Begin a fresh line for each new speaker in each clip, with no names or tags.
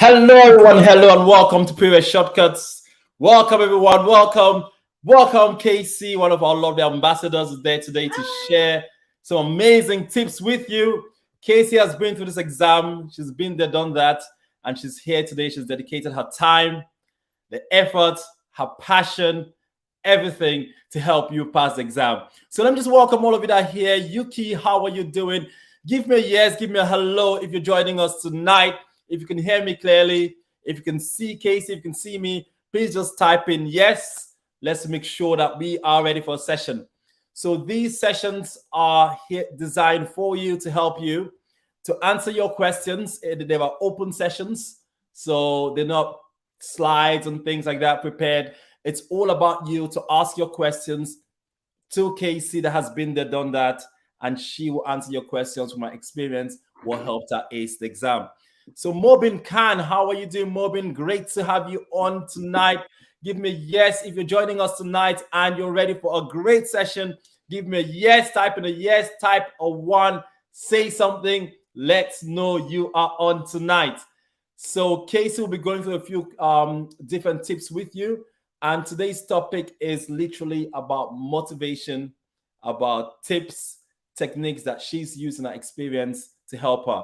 Hello, everyone. Hello, and welcome to Period Shortcuts. Welcome, everyone. Welcome, KC. One of our lovely ambassadors is there today to share some amazing tips with you. Casey has been through this exam. She's been there, done that, and she's here today. She's dedicated her time, the effort, her passion, everything to help you pass the exam. So let me just welcome all of you that are here. Yuki, how are you doing? Give me a yes, give me a hello if you're joining us tonight. If you can hear me clearly, if you can see Casey, if you can see me, please just type in yes. Let's make sure that we are ready for a session. So these sessions are here designed for you to help you to answer your questions. They are open sessions, so they're not slides and things like that prepared. It's all about you to ask your questions to Casey that has been there, done that, and she will answer your questions from my experience, will help her ace the exam. So Mobin Khan, how are you doing, Mobin? Great to have you on tonight. Give me a yes if you're joining us tonight and you're ready for a great session. Give me a yes, type in a yes, type a one, say something. Let's know you are on tonight. So Casey will be going through a few different tips with you. And today's topic is literally about motivation, about tips, techniques that she's used in her experience to help her.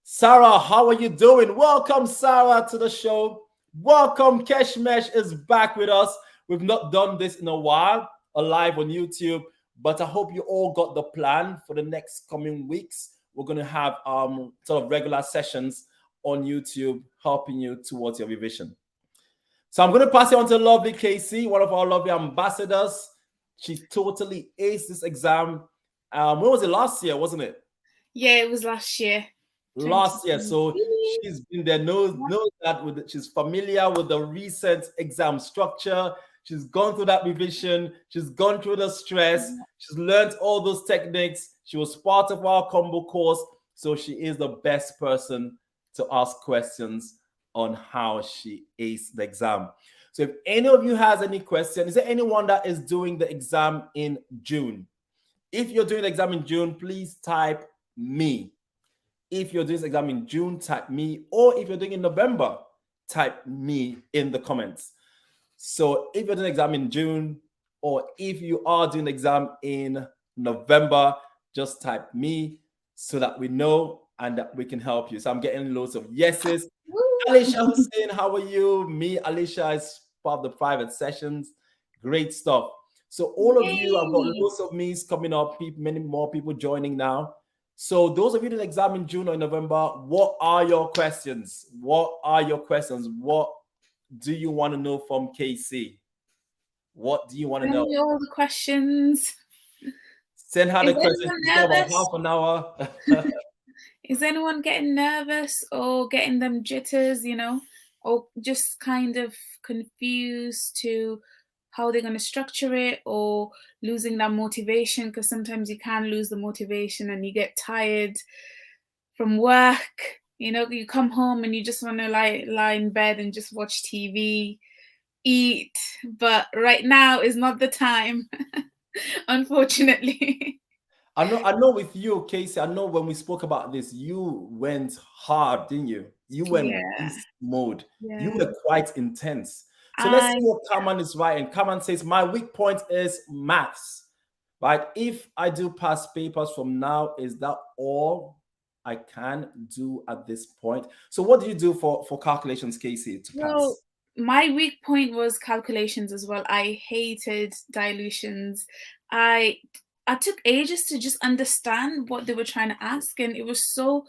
Sarah, how are you doing? Welcome, Sarah, to the show. Welcome. Keshmesh is back with us. We've not done this in a while, live on YouTube, but I hope you all got the plan for the next coming weeks. We're going to have sort of regular sessions on YouTube helping you towards your revision. So I'm going to pass it on to lovely Casey, one of our lovely ambassadors. She totally aced this exam. When was it? Last year, wasn't it?
Yeah, it was last year.
Last year. So she's been there, knows that she's familiar with the recent exam structure. She's gone through that revision. She's gone through the stress. She's learned all those techniques. She was part of our combo course. So she is the best person to ask questions on how she aced the exam. So if any of you has any question, is there anyone that is doing the exam in June? If you're doing the exam in June, please type me. If you're doing this exam in June, type me. Or if you're doing it in November, type me in the comments. So if you're doing the exam in June, or if you are doing the exam in November, just type me so that we know and that we can help you. So I'm getting loads of yeses. Alicia Hussein, how are you? Me, Alicia is part of the private sessions. Great stuff. So all of you, I've got lots of me's coming up, many more people joining now. So those of you that exam in June or November, what are your questions? What are your questions? What do you want to know from KC? What do you want to know?
All the questions.
Send her the questions. About half an hour.
Is anyone getting nervous or getting them jitters, or just kind of confused to how they're going to structure it, or losing that motivation? Because sometimes you can lose the motivation and you get tired from work. You come home and you just want to lie in bed and just watch TV, eat. But right now is not the time, unfortunately.
I know with you, Casey, I know when we spoke about this, you went hard, didn't you? You went beast mode.
Yeah.
You were quite intense. So let's see what Kaman is writing. Kaman says, my weak point is maths, right? If I do past papers from now, is that all I can do at this point? So what do you do for calculations, Casey, to pass?
Well, my weak point was calculations as well. I hated dilutions. I took ages to just understand what they were trying to ask, and it was so,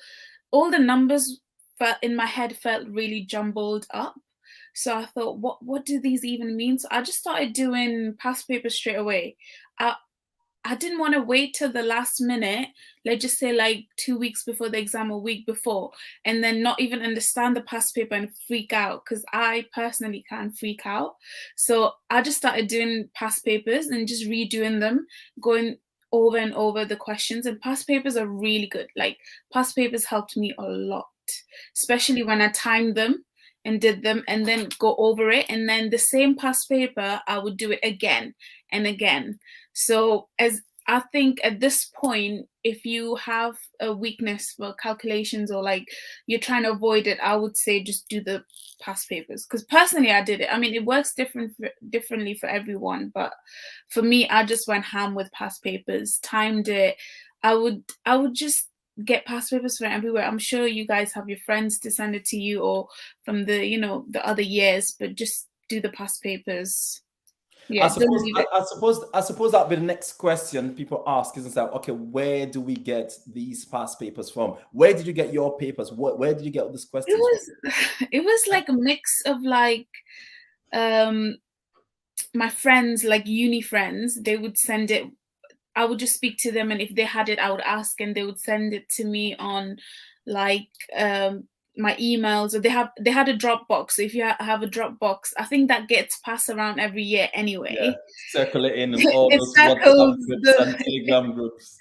all the numbers in my head felt really jumbled up. So I thought, what do these even mean? So I just started doing past papers straight away. I didn't want to wait till the last minute, let's just say like 2 weeks before the exam, a week before, and then not even understand the past paper and freak out, because I personally can freak out. So I just started doing past papers and just redoing them, going over and over the questions. And past papers are really good. Like, past papers helped me a lot, especially when I timed them and did them and then go over it. And then the same past paper, I would do it again and again. So as I think at this point, if you have a weakness for calculations or like you're trying to avoid it, I would say just do the past papers. Because personally, I did it. I mean, it works differently for everyone, but for me, I just went ham with past papers, timed it. I would just get past papers from everywhere. I'm sure you guys have your friends to send it to you or from the other years, but just do the past papers. Yeah, don't leave it.
I suppose that'd be the next question people ask, isn't that okay? Where do we get these past papers from? Where did you get your papers? Where did you get all these
It
questions from?
was it was like a mix of like um my friends, like uni friends, they would send it. I would just speak to them, and if they had it, I would ask, and they would send it to me on like my emails. Or they had a Dropbox. So if you have a Dropbox, I think that gets passed around every year
Yeah,
anyway.
circulating in all
It
those WhatsApp
circles
groups and
the
Telegram groups.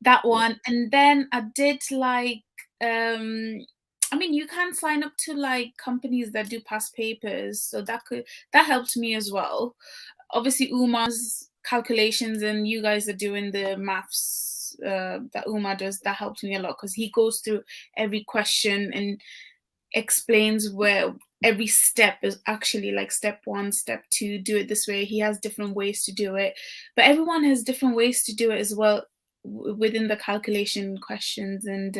that
Yeah.
one, and then I did like I mean, you can sign up to like companies that do past papers, so that helped me as well. Obviously, Uma's calculations, and you guys are doing the maths that Uma does. That helped me a lot because he goes through every question and explains where every step is actually like step one, step two, do it this way. He has different ways to do it, but everyone has different ways to do it as well within the calculation questions. And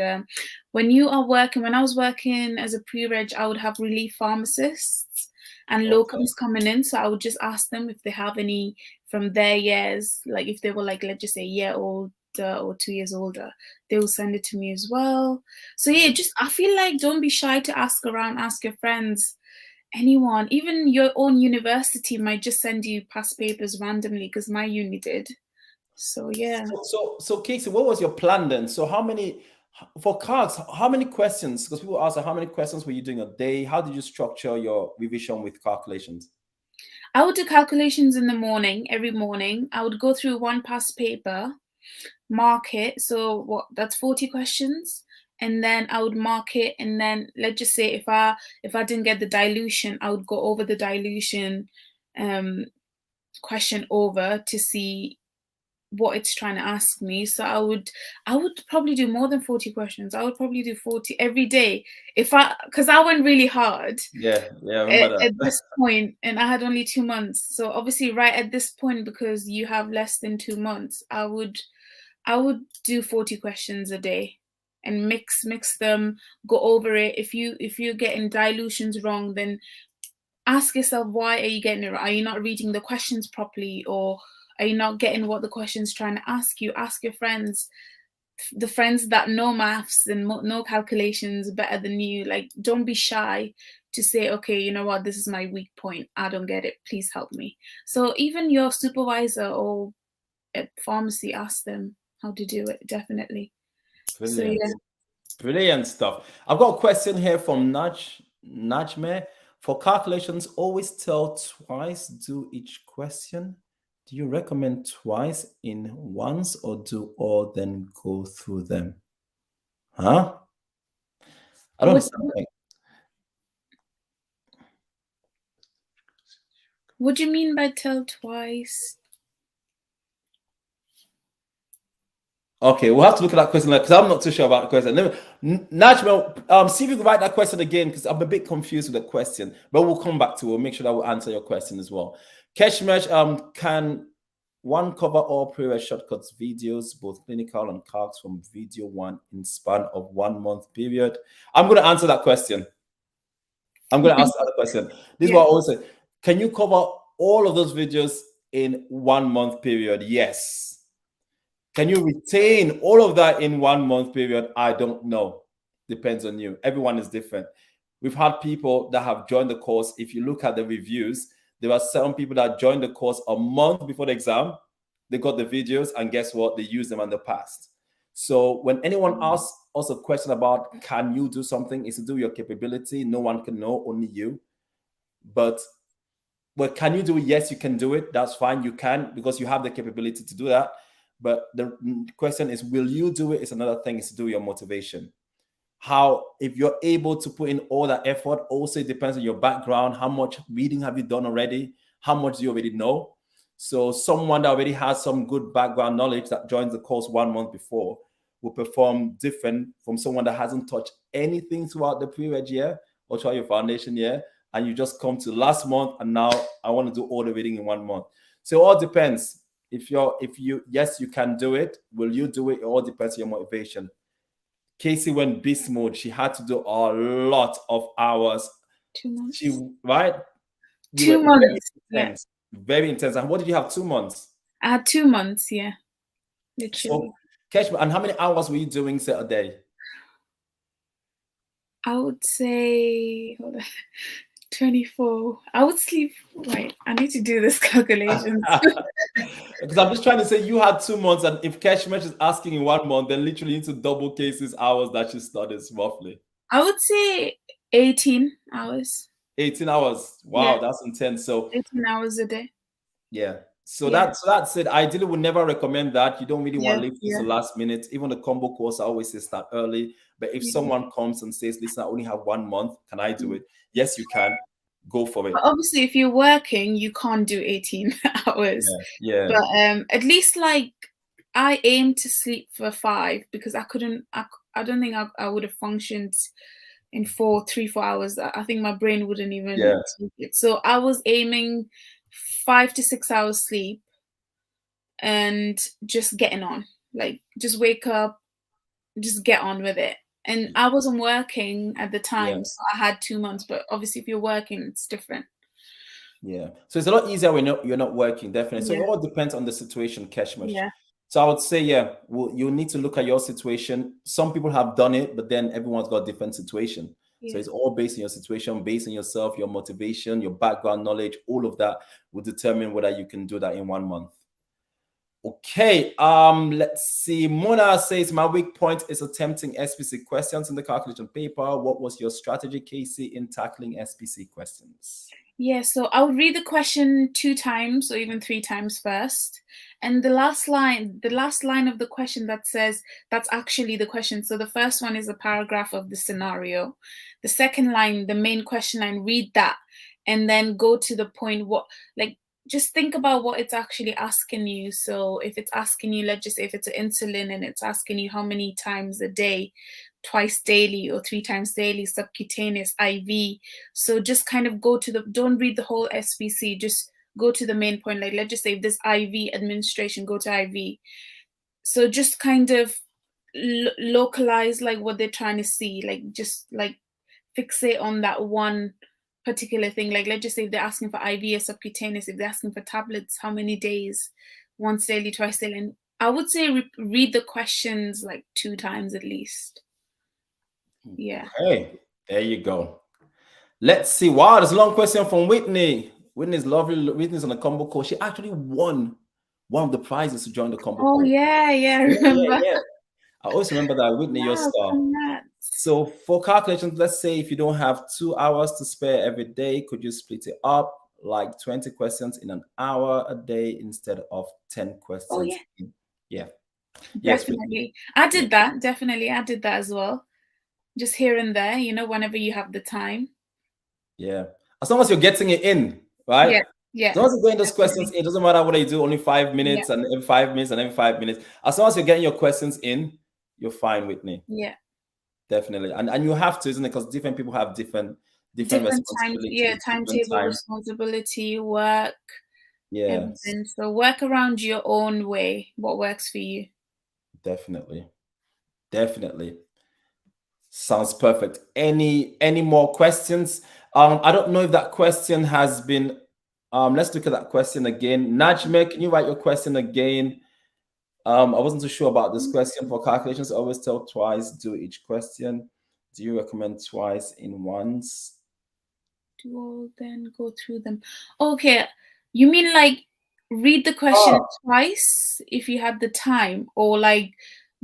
when I was working as a pre-reg, I would have relief pharmacists and
Okay.
locums coming in, so I would just ask them if they have any from their years, like if they were like, let's just say, a year old or 2 years older, they will send it to me as well. So yeah, just I feel like don't be shy to ask around, ask your friends, anyone, even your own university might just send you past papers randomly, because my uni did. So yeah.
So Casey, what was your plan then? So how many for cards? How many questions? Because people ask, how many questions were you doing a day? How did you structure your revision with calculations?
I would do calculations in the morning, every morning. I would go through one past paper, mark it. So that's 40 questions. And then I would mark it, and then let's just say if I didn't get the dilution, I would go over the dilution question over to see what it's trying to ask me. So I would probably do more than 40 questions. I would probably do 40 every day because I went really hard
Yeah, I remember
at
that.
this point, and I had only 2 months. So obviously right at this point, because you have less than 2 months, I would do 40 questions a day and mix them, go over it. If you're getting dilutions wrong, then ask yourself, why are you getting it wrong? Are you not reading the questions properly, or are you not getting what the question's trying to ask you? Ask your friends, the friends that know maths and know calculations better than you. Like, don't be shy to say, okay, you know what, this is my weak point. I don't get it. Please help me. So even your supervisor or at pharmacy, ask them how to do it. Definitely. So
Brilliant.
yeah.
Brilliant stuff. I've got a question here from Najme. For calculations, always tell twice, do each question. Do you recommend twice in once, or do all then go through them? Huh? I don't
What
understand.
What do you mean by tell twice?
Okay, we'll have to look at that question because I'm not too sure about the question. Najma, see if you can write that question again, because I'm a bit confused with the question, but we'll come back to it. We'll make sure that we'll answer your question as well. Keshmesh, can one cover all pre-reg shortcuts videos, both clinical and calcs, from video one in span of 1 month period? I'm going to answer that question. I'm going to ask that question. This is what I always say. Can you cover all of those videos in 1 month period? Yes. Can you retain all of that in 1 month period? I don't know. Depends on you. Everyone is different. We've had people that have joined the course. If you look at the reviews, there are some people that joined the course a month before the exam. They got the videos, and guess what? They used them in the past. So when anyone asks us a question about can you do something, it's to do your capability. No one can know, only you. But can you do it? Yes, you can do it. That's fine. You can, because you have the capability to do that. But the question is, will you do it? Is another thing, is to do your motivation. How, if you're able to put in all that effort, also it depends on your background. How much reading have you done already? How much do you already know? So someone that already has some good background knowledge that joins the course 1 month before will perform different from someone that hasn't touched anything throughout the pre-reg year or throughout your foundation year, and you just come to last month and now I want to do all the reading in 1 month. So it all depends. If you yes, you can do it. Will you do it? It all depends on your motivation. Casey went beast mode. She had to do a lot of hours.
2 months.
Right? You
2
were
months.
very intense. Yeah. Very intense. And what did you have? 2 months?
I had 2 months, yeah. Literally.
So, Keshma, and how many hours were you doing a day?
I would say, hold on, 24. I would sleep. Wait, I need to do this calculation.
Because I'm just trying to say you had 2 months, and if Keshma is asking in 1 month, then literally you need to double Casey's hours that she studies roughly.
I would say 18 hours.
18 hours. Wow, that's intense. So
18 hours a day.
Yeah. So that's it. Ideally, would never recommend that. You don't really want to leave this the last minute. Even the combo course, I always say start early. But if someone comes and says, listen, I only have 1 month, can I do it? Yes, you can. Go for it.
But obviously, if you're working, you can't do 18 hours.
Yeah.
But at least like I aim to sleep for 5 because I don't think I would have functioned in 3-4 hours. I think my brain wouldn't even take it. So I was aiming 5 to 6 hours sleep and just getting on. Like just wake up, just get on with it. And I wasn't working at the time, so I had 2 months. But obviously, if you're working, it's different.
Yeah. So it's a lot easier when you're not working, definitely. So it all depends on the situation, Keshma.
Yeah.
So I would say, well, you need to look at your situation. Some people have done it, but then everyone's got a different situation. So it's all based on your situation, based on yourself, your motivation, your background knowledge, all of that will determine whether you can do that in 1 month. Okay, let's see. Mona says, my weak point is attempting SPC questions in the calculation paper. What was your strategy, Casey, in tackling SPC questions?
Yeah, so I would read the question 2 times or even 3 times first. And the last line of the question that says, that's actually the question. So the first one is a paragraph of the scenario. The second line, the main question line, read that and then go to the point. Just think about what it's actually asking you. So if it's asking you, let's just say if it's an insulin and it's asking you how many times a day, twice daily or 3 times daily, subcutaneous, IV. So just kind of don't read the whole SPC, just go to the main point. Like let's just say if this IV administration, go to IV. So just kind of localize like what they're trying to see, like just like fixate on that one particular thing. Like let's just say if they're asking for IV or subcutaneous, if they're asking for tablets, how many days, once daily, twice daily. And I would say read the questions like 2 times at least. Yeah.
Hey, there you go. Let's see. Wow, there's a long question from Whitney. Whitney's lovely. Whitney's on the combo course. She actually won one of the prizes to join the combo course.
Yeah, I remember.
Yeah. I always remember that, Whitney, your star.
Congrats.
So for calculations, let's say if you don't have 2 hours to spare every day, could you split it up like 20 questions in an hour a day instead of 10 questions?
Oh,
yeah.
Definitely. I did that. Definitely. I did that as well. Just here and there, whenever you have the time.
Yeah. As long as you're getting it in, right?
Yeah.
As long as you're getting those questions in, it doesn't matter what you do, only 5 minutes and every 5 minutes and every 5 minutes. As long as you're getting your questions in, you're fine, Whitney.
Yeah.
Definitely. And you have to, isn't it? Because different people have different responsibilities.
Timetable, responsibility, work.
Yeah.
Everything. So work around your own way, what works for you.
Definitely. Sounds perfect. Any more questions? I don't know if that question has been let's look at that question again. Najme, can you write your question again? I wasn't too sure about this question. For calculations, always tell twice, do each question. Do you recommend twice in once?
Do all, then go through them. Okay. You mean like read the question twice if you have the time, or like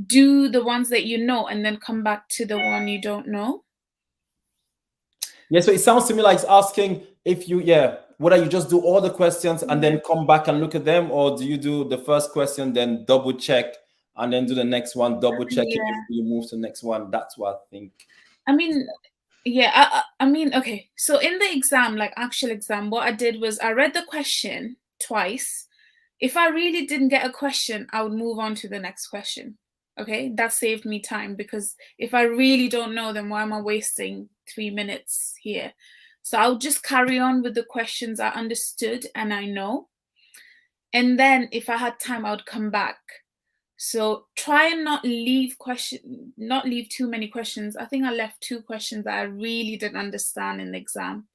do the ones that you know and then come back to the one you don't know?
Yeah, so it sounds to me like it's asking if you, whether you just do all the questions and then come back and look at them, or do you do the first question, then double check, and then do the next one, double check it before you move to the next one. That's what I think.
I mean, okay. So in the exam, like actual exam, what I did was I read the question twice if I really didn't get a question, I would move on to the next question. Okay, that saved me time, because if I really don't know, then why am I wasting 3 minutes here? So I'll just carry on with the questions I understood and I know. And then if I had time, I would come back. So try and not leave too many questions. I think I left 2 questions that I really didn't understand in the exam.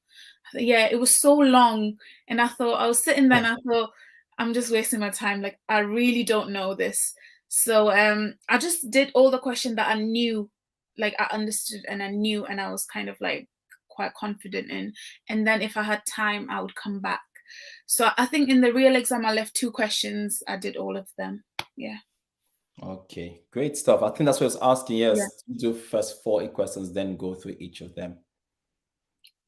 Yeah, it was so long, and I was sitting there and I thought, I'm just wasting my time. Like, I really don't know this. So I just did all the questions that I knew, like I understood and I knew, and I was kind of like quite confident in. And then if I had time, I would come back. So I think in the real exam, I left 2 questions. I did all of them. Yeah.
Okay, great stuff. I think that's what I was asking.
Yeah.
Yes, do first 40 questions, then go through each of them.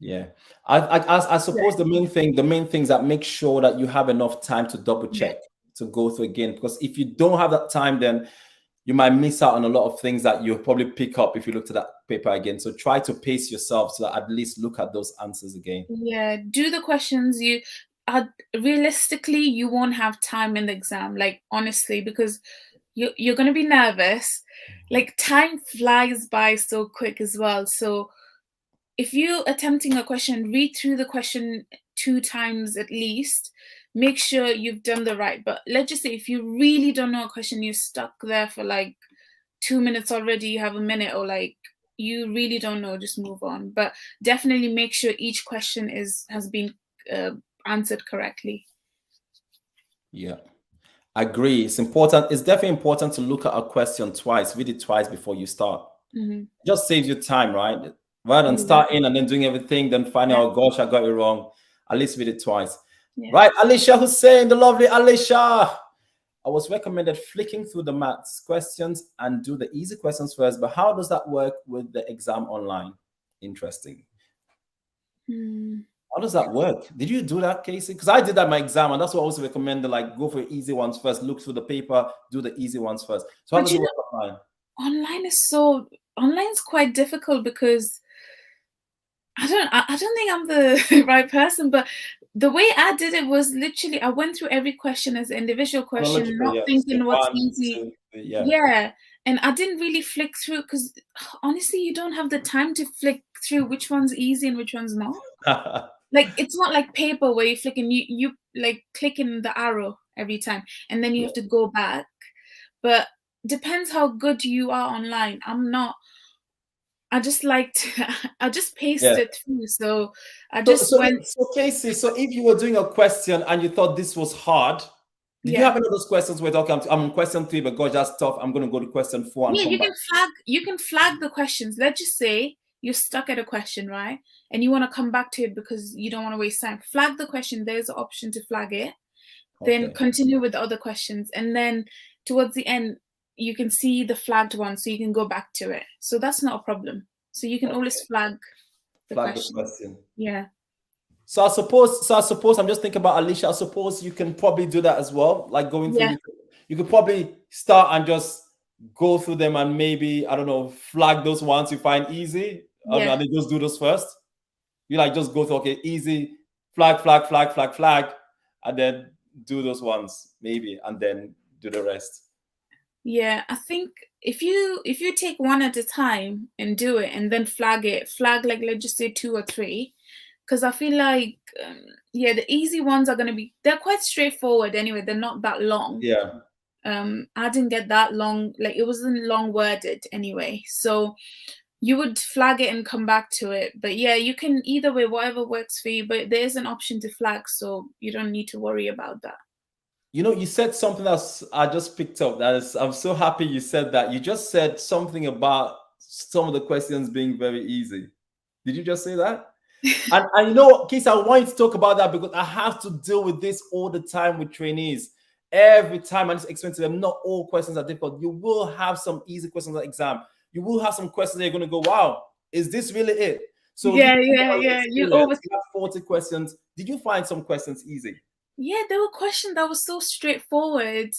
Yeah, I suppose the main things that make sure that you have enough time to double check, to go through again. Because if you don't have that time, then you might miss out on a lot of things that you'll probably pick up if you look at that paper again. So try to pace yourself so that at least look at those answers again.
Yeah, do the questions. Realistically, you won't have time in the exam, like honestly, because you're going to be nervous. Like, time flies by so quick as well. So if you're attempting a question, read through the question 2 times at least. Make sure you've done the right. But let's just say if you really don't know a question, you're stuck there for like 2 minutes already, you have a minute, or like you really don't know, just move on. But definitely make sure each question has been answered correctly.
Yeah, I agree. It's important. It's definitely important to look at a question twice, read it twice before you start. Just saves you time, right? Rather than starting and then doing everything, then finding out, oh gosh, I got it wrong. At least read it twice. Right, Alicia Hussein, the lovely Alicia. I was recommended flicking through the maths questions and do the easy questions first, but how does that work with the exam online? Interesting. How does that work? Did you do that, Casey? Because I did that in my exam, and that's what I also recommended, like go for easy ones first, look through the paper, do the easy ones first. So how does it work online?
Online's quite difficult, because I don't think I'm the right person, but the way I did it was literally I went through every question as an individual question, not thinking what's easy. Yeah. And I didn't really flick through, because honestly, you don't have the time to flick through which one's easy and which one's not. Like, it's not like paper where you flick and you like clicking the arrow every time, and then you have to go back. But depends how good you are online. I'm not. I just paste it through. So I just went.
So Casey, so if you were doing a question and you thought this was hard, did you have any of those questions where okay, I'm on question 3, but gosh, that's tough. I'm going to go to question 4 and come back.
You can flag the questions. Let's just say you're stuck at a question, right? And you want to come back to it because you don't want to waste time. Flag the question. There's an option to flag it. Then continue with the other questions. And then towards the end, you can see the flagged one, so you can go back to it. So that's not a problem. So you can always flag the question. Yeah.
So I suppose I'm just thinking about Alicia. I suppose you can probably do that as well. Like going through, you could probably start and just go through them and maybe, I don't know, flag those ones you find easy. And then just do those first. You like just go through, okay, easy, flag, and then do those ones maybe, and then do the rest.
Yeah, I think if you take one at a time and do it, and then flag like, let's just say 2 or 3, because I feel like the easy ones they're quite straightforward anyway. They're not that long.
Yeah.
I didn't get that long, like it wasn't long worded anyway. So you would flag it and come back to it. But yeah, you can either way, whatever works for you. But there is an option to flag, so you don't need to worry about that.
You know, you said something that I just picked up. I'm so happy you said that. You just said something about some of the questions being very easy. Did you just say that? and you know, Casey, I want you to talk about that because I have to deal with this all the time with trainees. Every time I just explain to them, not all questions are difficult. You will have some easy questions on the exam. You will have some questions that you're going to go, wow, is this really it? So
you
have 40 questions. Did you find some questions easy?
Yeah, there were questions that were so straightforward,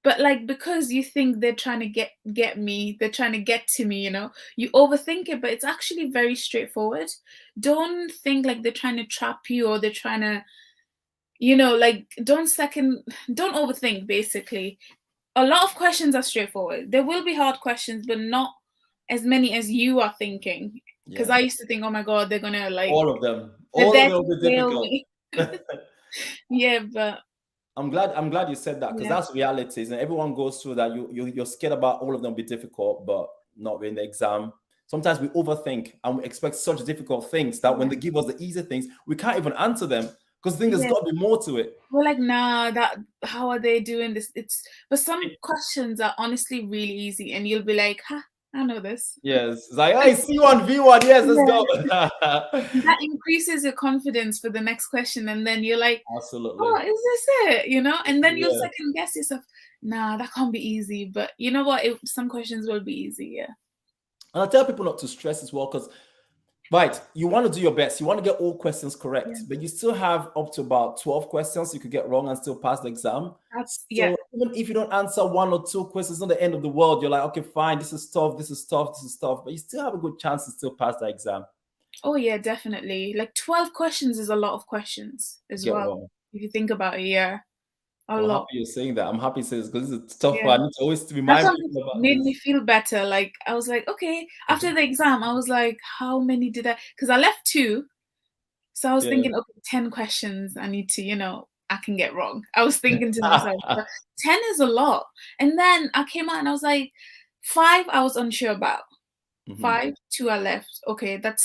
but like, because you think they're trying to get me, they're trying to get to me, you know, you overthink it, but it's actually very straightforward. Don't think like they're trying to trap you or they're trying to like don't overthink basically. A lot of questions are straightforward. There will be hard questions, but not as many as you are thinking. Because
Yeah.
I used to think, oh my God, they're gonna like,
All of them.
they're
All of
there
them
to
will be
fail
difficult.
me. Yeah, but
I'm glad you said that, because
yeah,
that's reality, and everyone goes through that. You're scared about all of them be difficult, but not in the exam. Sometimes we overthink and we expect such difficult things that when
yeah,
they give us the easy things, we can't even answer them because I think there's
yeah.
got to be more to it.
We're like, nah, how are they doing this? But some questions are honestly really easy, and you'll be like, ha, I know this.
Yes, it's like, hey, C1, V1, yes, let's
Yeah.
go.
That increases your confidence for the next question, and then you're like,
Absolutely.
oh, is this it? And then you'll
Yeah.
second guess yourself. Nah, that can't be easy. But you know what? Some questions will be easy. Yeah.
And I tell people not to stress as well, because right, you want to do your best. You want to get all questions
Yeah.
correct, but you still have up to about 12 questions you could get wrong and still pass the exam.
Yeah.
So even if you don't answer one or two questions, it's not the end of the world. You're like, okay, fine, this is tough, this is tough, this is tough, but you still have a good chance to still pass the exam.
Oh yeah, definitely. Like 12 questions is a lot of questions as
Get
well.
wrong.
If you think about it, yeah. A
I'm happy
lot.
you're saying that. I'm happy to say this because this is tough.
Yeah.
I need to always to be
That's
mindful
something
about
made me
this.
feel better. Like I was like, okay, after the exam, I was like, how many did I? Because I left two. So I was
Yeah.
thinking, okay, 10 questions I need to, I can get wrong. I was thinking to myself, but 10 is a lot. And then I came out and I was like, five, I was unsure about.
Mhm.
Five, two I left. Okay, that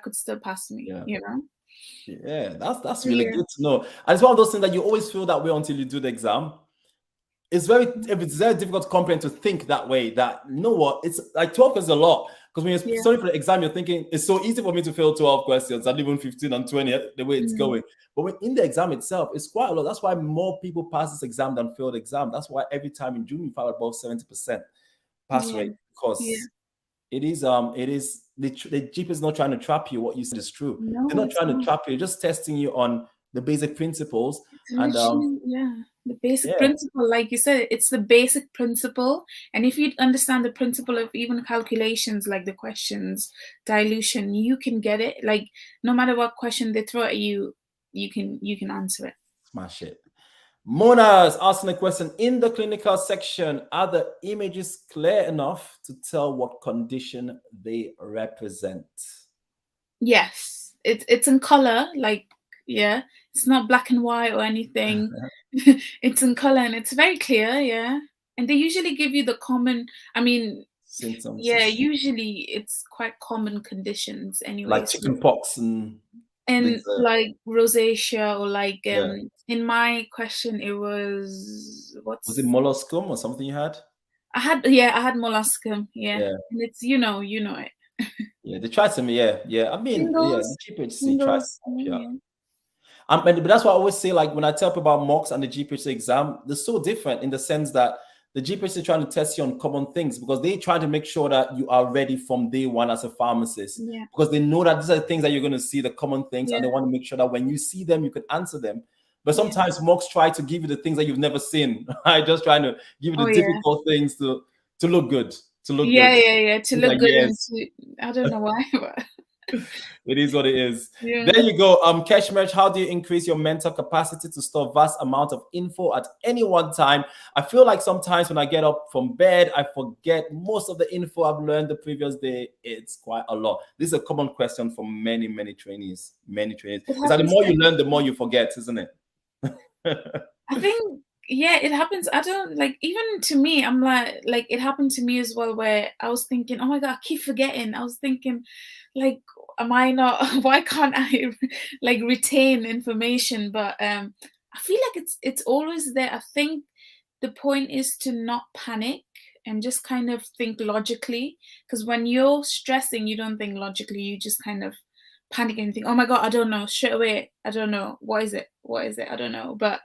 could still pass me,
Yeah.
you know?
Yeah. That's really
Yeah.
good to know. And it's one of those things that you always feel that way until you do the exam. It's very difficult to comprehend, to think that way, that you know what, it's like 12 is a lot, because when you're
Yeah.
studying for the exam, you're thinking it's so easy for me to fail 12 questions and even 15 and 20 the way it's
Mm.
going. But when in the exam itself, it's quite a lot. That's why more people pass this exam than fail the exam. That's why every time in June you find above 70% pass
Yeah.
rate,
Yeah.
because it is the GP is not trying to trap you. What you said is true. They're
No,
not
it's
trying to
not.
trap you, they're just testing you on the basic principles.
It's
And
literally, yeah, the basic
yeah.
principle. Like you said, it's the basic principle. And if you understand the principle of even calculations, like the questions, dilution, you can get it. Like no matter what question they throw at you, you can answer it.
Smash it. Mona is asking a question in the clinical section. Are the images clear enough to tell what condition they represent?
Yes, it's in color. Like yeah, it's not black and white or anything. It's in color and it's very clear. Yeah, and they usually give you the common. I mean,
Symptoms
yeah,
is
usually it's quite common conditions
like
anyways.
chicken pox and
And
things.
like rosacea or like
Yeah.
in my question it was
Was it
what's
molluscum or something you had?
I had molluscum, yeah.
Yeah.
And it's you know it.
Yeah. They tried to, yeah. Yeah. I mean, yeah, the
Shingles,
GPHC tries to
shingles,
help you out.
yeah.
But that's why I always say, like, when I tell people about mocks and the GPhC exam, they're so different in the sense that the GPhC is trying to test you on common things, because they try to make sure that you are ready from day one as a pharmacist,
Yeah,
because they know that these are the things that you're going to see, the common things, and
yeah,
they want to make sure that when you see them, you can answer them. But
yeah.
sometimes mocks try to give you the things that you've never seen. I just trying to give you
Oh
the
yeah.
difficult things to look good, to look
Yeah,
good.
yeah, yeah. To
It's
look
like,
good and
yes,
to I don't know why, but
it is what it is.
yeah.
There you go. Keshmerch, how do you increase your mental capacity to store vast amount of info at any one time? I feel like sometimes when I get up from bed, I forget most of the info I've learned the previous day. It's quite a lot. This is a common question for many, many trainees. Many trainees.
It
It's like the
happens
more
to
you learn, the more
everyone.
you forget, isn't it?
I think yeah, it happens. I don't like even to me, I'm like it happened to me as well where I was thinking, oh my God, I keep forgetting. I was thinking, like, am I not why can't I like retain information? But I feel like it's always there. I think the point is to not panic and just kind of think logically. Because when you're stressing, you don't think logically, you just kind of panic and think, oh my God, I don't know, straight away, I don't know. What is it? What is it? I don't know. But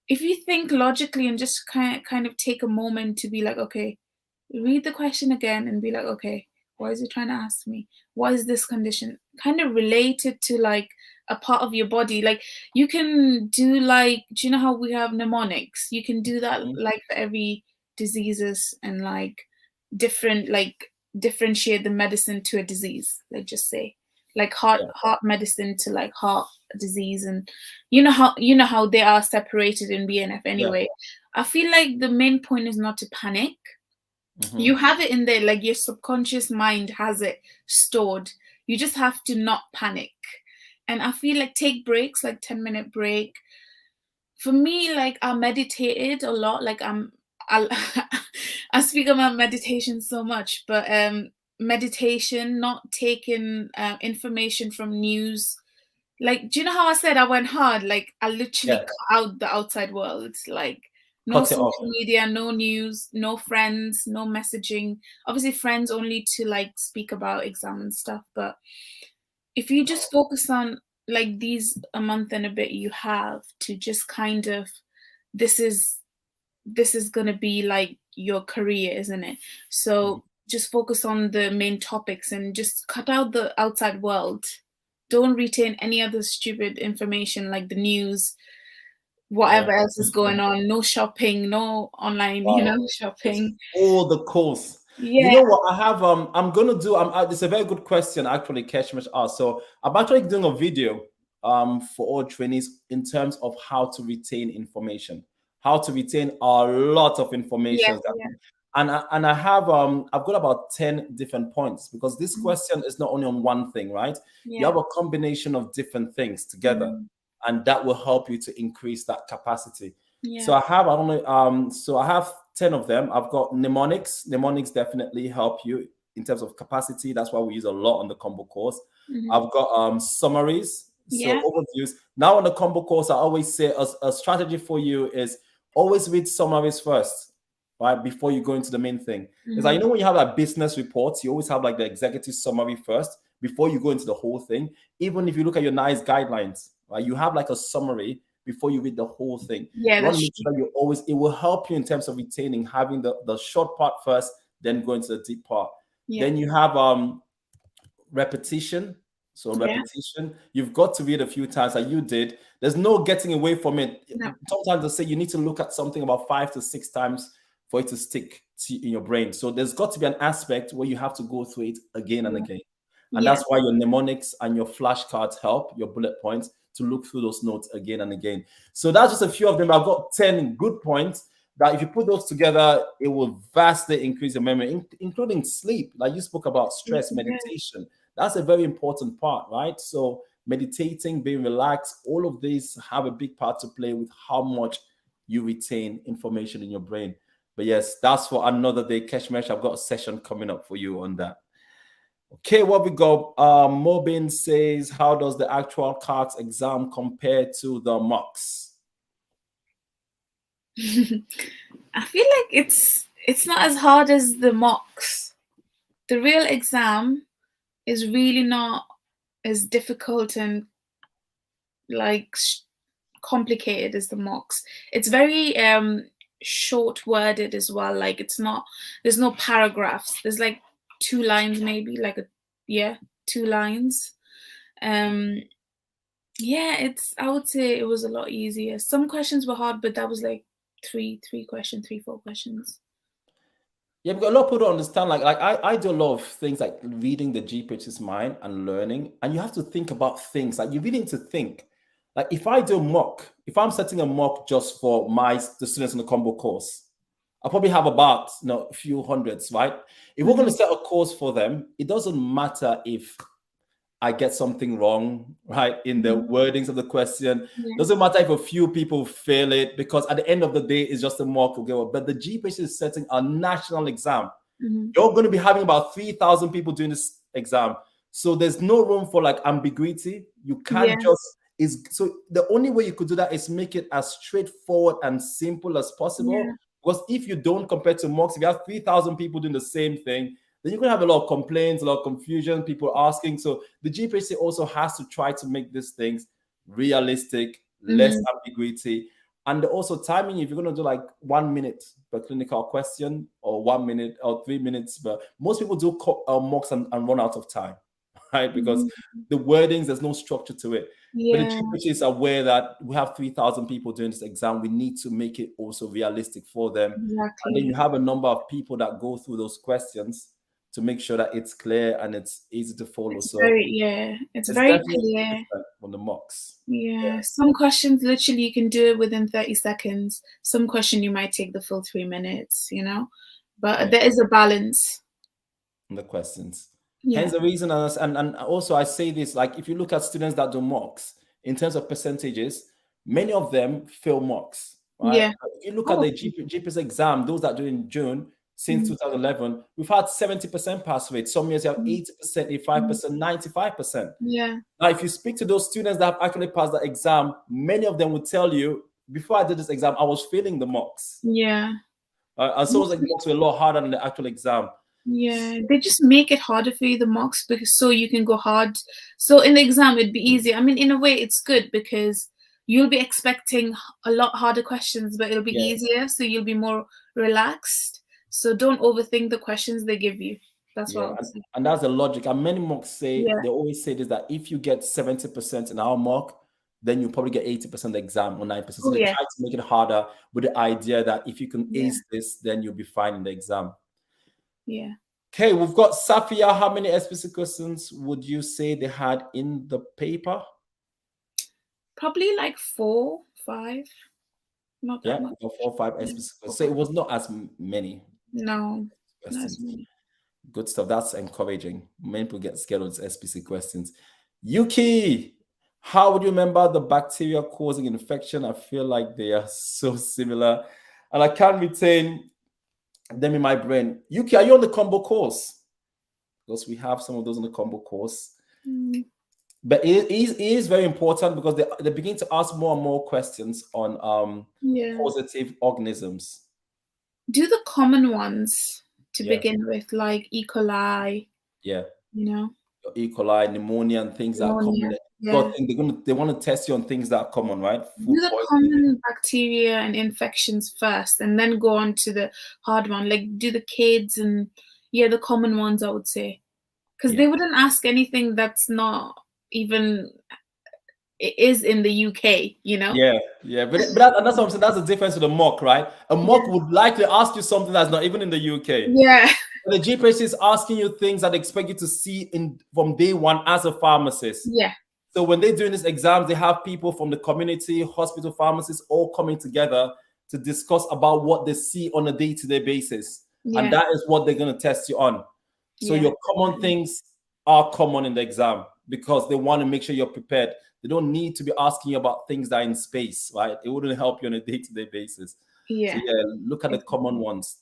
if you think logically and just kind of take a moment to be like, okay, read the question again and be like, okay, what is it trying to ask me? What is this condition? Kind of related to like a part of your body. Like you can do like, do you know how we have mnemonics? You can do that
Mhm.
like for every diseases and like different like differentiate the medicine to a disease, let's just say. like heart medicine to like heart disease, and you know how they are separated in BNF anyway. I feel like the main point is not to panic. You have it in there, like your subconscious mind has it stored. You just have to not panic. And I feel like take breaks, like 10-minute break. For me, like I meditated a lot. Like I speak about meditation so much, but meditation, not taking information from news. Like, do you know how I said I went hard? Like I literally cut out the outside world. Like no
Cut it
social
off.
media, no news, no friends, no messaging. Obviously friends only to like speak about exam and stuff. But if you just focus on like these a month and a bit you have to just kind of, this is gonna be like your career, isn't it? So just focus on the main topics and just cut out the outside world. Don't retain any other stupid information like the news, whatever else is going on. No shopping, no online, shopping.
All the course. You know what I have? I'm gonna do. It's a very good question, actually. Keshmish asked. So I'm actually doing a video for all trainees in terms of how to retain information, how to retain a lot of information. And I have I've got about 10 different points, because this question is not only on one thing, right? You have a combination of different things together, and that will help you to increase that capacity. So I have 10 of them. I've got mnemonics. Mnemonics definitely help you in terms of capacity. That's why we use a lot on the combo course. I've got summaries, so overviews. Now on the combo course, I always say a strategy for you is always read summaries first, right, before you go into the main thing. It's like, when you have like business reports, you always have like the executive summary first before you go into the whole thing. Even if you look at your NICE guidelines, right, you have like a summary before you read the whole thing. You want to make sure you always, it will help you in terms of retaining, having the short part first, then go into the deep part. Then you have repetition. So repetition, you've got to read a few times, like you did. There's no getting away from it. Sometimes they say you need to look at something about 5 to 6 times for it to stick in your brain. So there's got to be an aspect where you have to go through it again and again. And that's why your mnemonics and your flashcards help, your bullet points, to look through those notes again and again. So that's just a few of them. I've got 10 good points that if you put those together, it will vastly increase your memory, including sleep. Like you spoke about stress, meditation. That's a very important part, right? So meditating, being relaxed, all of these have a big part to play with how much you retain information in your brain. But yes, that's for another day. Keshmesh, I've got a session coming up for you on that. Okay, what we got? Mobin says, how does the actual CARCS exam compare to the mocks?
I feel like it's not as hard as the mocks. The real exam is really not as difficult and like complicated as the mocks. It's very short worded as well. Like there's no paragraphs. There's like 2 lines maybe, like 2 lines. I would say it was a lot easier. Some questions were hard, but that was like 4 questions.
Yeah, because a lot of people don't understand. Like I do a lot of things like reading the GPhC's mind and learning, and you have to think about things. Like you really need to think. Like if I do a mock, if I'm setting a mock just for the students in the combo course, I'll probably have about a few hundreds, right? If we're going to set a course for them, it doesn't matter if I get something wrong, right, in the wordings of the question. Doesn't matter if a few people fail it, because at the end of the day, it's just a mock. But the GPhC is setting a national exam. You're going to be having about 3,000 people doing this exam. So there's no room for like ambiguity. You can't so the only way you could do that is make it as straightforward and simple as possible. Because if you don't, compare to mocks, if you have 3,000 people doing the same thing, then you're going to have a lot of complaints, a lot of confusion, people asking. So the GPhC also has to try to make these things realistic, less ambiguity. And also timing, if you're going to do like 1 minute per clinical question or 1 minute or 3 minutes, but most people do mocks and run out of time, right? Because the wordings, there's no structure to it. But the GPhC is aware that we have 3,000 people doing this exam. We need to make it also realistic for them. And then you have a number of people that go through those questions. to make sure that it's clear and it's easy to follow.
It's
So
very, yeah, it's
it's
very
definitely
clear.
different from the mocks.
Yeah, some questions literally you can do it within 30 seconds. Some question you might take the full 3 minutes, but
Yeah,
there is a balance.
in the questions.
Yeah,
Hence the reason, and also I say this, like if you look at students that do mocks, in terms of percentages, many of them fail mocks, right?
yeah.
If you look at
Oh,
the GPhC exam, those that do in June, since
mm,
2011, we've had 70% pass rate. Some years you have
mm,
80%,
mm,
85%, 95%.
yeah,
Now, if you speak to those students that have actually passed the exam, many of them will tell you, before I did this exam, I was failing the mocks.
yeah.
And so the mocks were a lot harder than the actual exam.
Yeah, they just make it harder for you, the mocks, because so you can go hard. So in the exam, it'd be easier. I mean, in a way, it's good because you'll be expecting a lot harder questions, but it'll be
Yeah.
easier, so you'll be more relaxed. So don't overthink the questions they give you. That's what I
Yeah,
would say.
and that's the logic. And many mocks say,
Yeah.
they always say this, that if you get 70% in our mock, then you probably get 80% exam or 9%. So
Oh
they
yeah.
try to make it harder with the idea that if you can
Yeah.
ace this, then you'll be fine in the exam.
Yeah.
Okay, we've got Safia. How many SPC questions would you say they had in the paper?
Probably like 4, 5. Not
Yeah,
that much.
4 or 5
Yeah,
SPC questions.
4,
So it
5.
was not as many
No, not as
questions.
many.
Good stuff. That's encouraging. Many people get scared of these SPC questions. Yuki, how would you remember the bacteria causing infection? I feel like they are so similar, and I can't retain them in my brain. Yuki, are you on the combo course? Because we have some of those on the combo course.
Mm,
But it is very important because they begin to ask more and more questions on
yeah.
positive organisms.
Do the common ones to
Yeah,
begin with, like E. coli,
yeah.
you know,
E. coli, pneumonia, and things that are common.
pneumonia. Yeah.
They want to test you on things that are common, right?
Do
Food
the
poisoning.
common bacteria and infections first, and then go on to the hard one. Like do the kids and yeah, the common ones, I would say, because
Yeah,
they wouldn't ask anything that's not even it is in the UK,
yeah, yeah. And that's what I'm saying. That's the difference with a mock, right? A mock
Yeah.
would likely ask you something that's not even in the UK.
Yeah.
But the GPhC is asking you things that they expect you to see in from day one as a pharmacist.
Yeah.
So when they're doing these exams, they have people from the community, hospital pharmacists, all coming together to discuss about what they see on a day-to-day basis. And
Yeah.
that is what they're going to test you on. So
Yeah.
your common things are common in the exam because they want to make sure you're prepared. They don't need to be asking you about things that are in space, right? It wouldn't help you on a day-to-day basis. So
Yeah.
yeah, look at the common ones,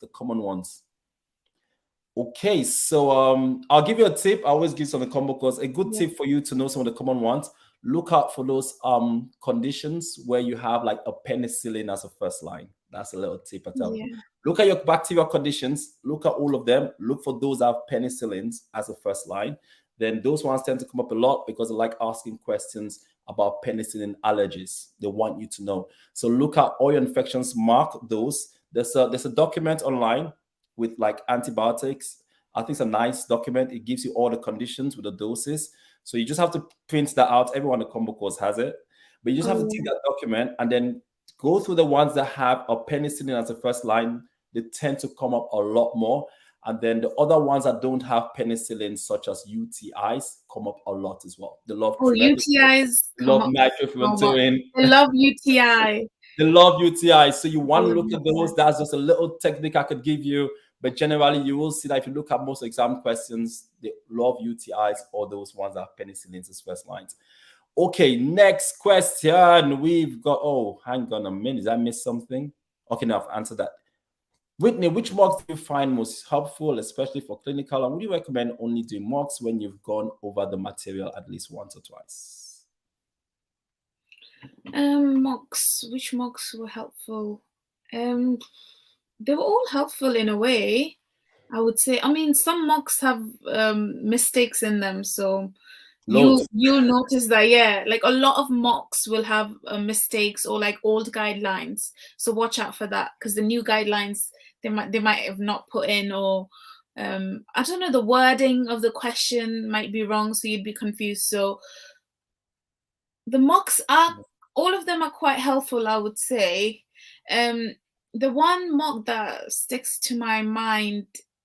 Okay, so I'll give you a tip. I always give some of the combo course. A good
Yeah.
tip for you to know some of the common ones. Look out for those conditions where you have like a penicillin as a first line. That's a little tip I tell you.
Yeah.
Look at your bacterial conditions. Look at all of them. Look for those that have penicillins as a first line. Then those ones tend to come up a lot because they like asking questions about penicillin allergies. They want you to know. So look at all your infections. Mark those. There's a document online with like antibiotics. I think it's a nice document. It gives you all the conditions with the doses. So you just have to print that out. Everyone in the combo course has it. But you just have to
Oh,
take that document and then go through the ones that have a penicillin as a first line. They tend to come up a lot more. And then the other ones that don't have penicillin, such as UTIs, come up a lot as well. They love
oh,
tremendous.
UTIs
They
come
love
up so much.
nitrofurantoin.
I love UTI.
They love UTI. So you
I
want to
love
look at those.
UTI.
That's just a little technique I could give you. But generally, you will see that if you look at most exam questions, they love UTIs or those ones that have penicillins as first lines. Okay, next question. We've got, oh, hang on a minute. Did I miss something? Okay, now I've answered that. Whitney, which mocks do you find most helpful, especially for clinical? And would you recommend only doing mocks when you've gone over the material at least once or twice?
Mocks. Which mocks were helpful? They were all helpful in a way, I would say. I mean, some mocks have mistakes in them, so
Loads.
you'll notice that, yeah, like a lot of mocks will have mistakes or like old guidelines. So watch out for that because the new guidelines they might have not put in, or I don't know, the wording of the question might be wrong, so you'd be confused. So the mocks are, all of them are quite helpful, I would say. The one mock that sticks to my mind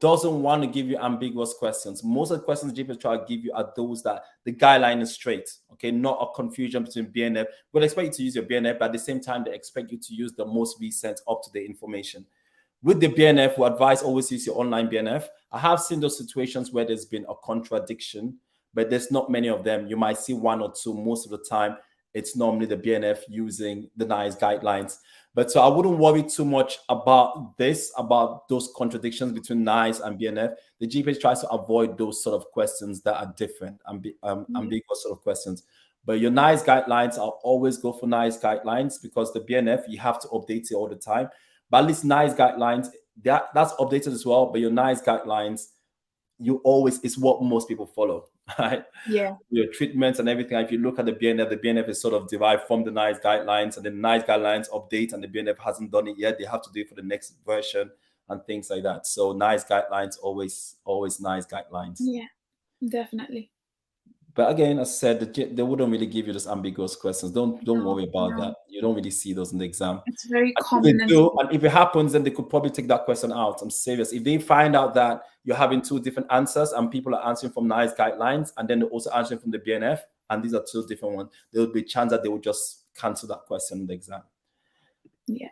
doesn't want to give you ambiguous questions. Most of the questions GPhC try to give you are those that the guideline is straight, okay, not a confusion between BNF. We'll expect you to use your BNF, but at the same time, they expect you to use the most recent up-to-date information. With the BNF, we advise always use your online BNF. I have seen those situations where there's been a contradiction, but there's not many of them. You might see one or two. Most of the time, it's normally the BNF using the NICE guidelines. But so I wouldn't worry too much about this, about those contradictions between NICE and BNF. The GPhC tries to avoid those sort of questions that are different, ambiguous sort of questions. But your NICE guidelines, I'll always go for NICE guidelines, because the BNF, you have to update it all the time. But at least NICE guidelines, that's updated as well. But your NICE guidelines, you always, is what most people follow, right?
Yeah.
Your treatments and everything. If you look at the BNF is sort of derived from the NICE guidelines, and the NICE guidelines update, and the BNF hasn't done it yet. They have to do it for the next version and things like that. So NICE guidelines, always NICE guidelines.
Yeah, definitely.
But again, as I said, they wouldn't really give you those ambiguous questions. Don't worry about that. You don't really see those in the exam.
It's very
And
common.
if they do, and if it happens, then they could probably take that question out. I'm serious. If they find out that you're having two different answers and people are answering from NICE guidelines and then they're also answering from the BNF, and these are two different ones, there would be a chance that they would just cancel that question in the exam.
Yeah.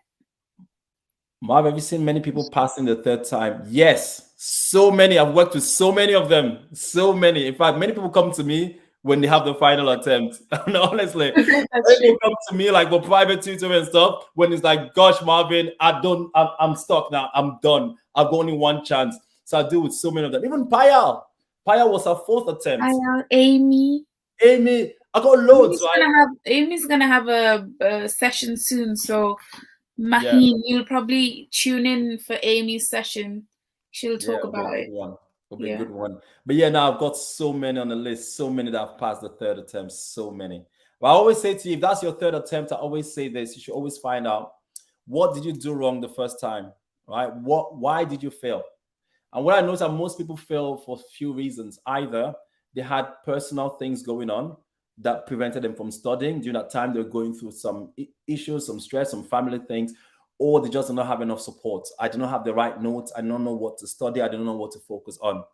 Marv, have you seen many people passing the third time? Yes, so many. I've worked with so many of them. So many. In fact, many people come to me when they have the final attempt. And honestly, people come to me like for private tutoring and stuff when it's like, gosh, Marvin, I'm stuck now. I'm done. I've got only one chance. So I deal with so many of them. Even Payal. Payal was her fourth attempt.
Payal, Amy,
I got loads.
Amy's gonna have a session soon, so Maheen, you'll probably tune in for Amy's session. She'll talk about it.
It'll be a good one. But yeah, now I've got so many on the list, so many that have passed the third attempt, so many. But I always say to you, if that's your third attempt, I always say this: you should always find out, what did you do wrong the first time, right? Why did you fail? And what I notice that most people fail for a few reasons. Either they had personal things going on that prevented them from studying. During that time, they were going through some issues, some stress, some family things, or they just do not have enough support. I do not have the right notes. I don't know what to study. I don't know what to focus on.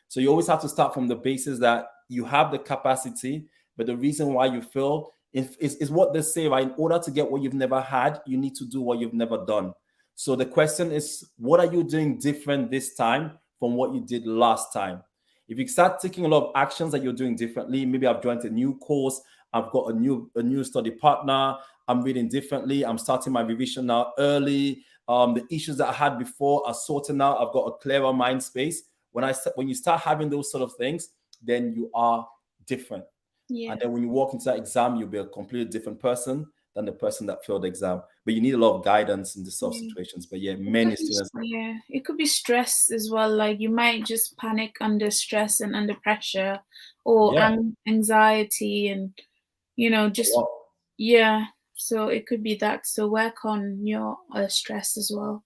So you always have to start from the basis that you have the capacity, but the reason why you fail is what they say, right? In order to get what you've never had, you need to do what you've never done. So the question is, what are you doing different this time from what you did last time? If you start taking a lot of actions that you're doing differently, maybe I've joined a new course, I've got a new study partner, I'm reading differently, I'm starting my revision now early, the issues that I had before are sorted now, I've got a clearer mind space. When you start having those sort of things, then you are different. Yeah. And then when you walk into that exam, you'll be a completely different person than the person that failed the exam. But you need a lot of guidance in these sort of situations. But yeah, many students.
Yeah, it could be stress as well. Like you might just panic under stress and under pressure, or anxiety, and so it could be that. So work on your stress as well.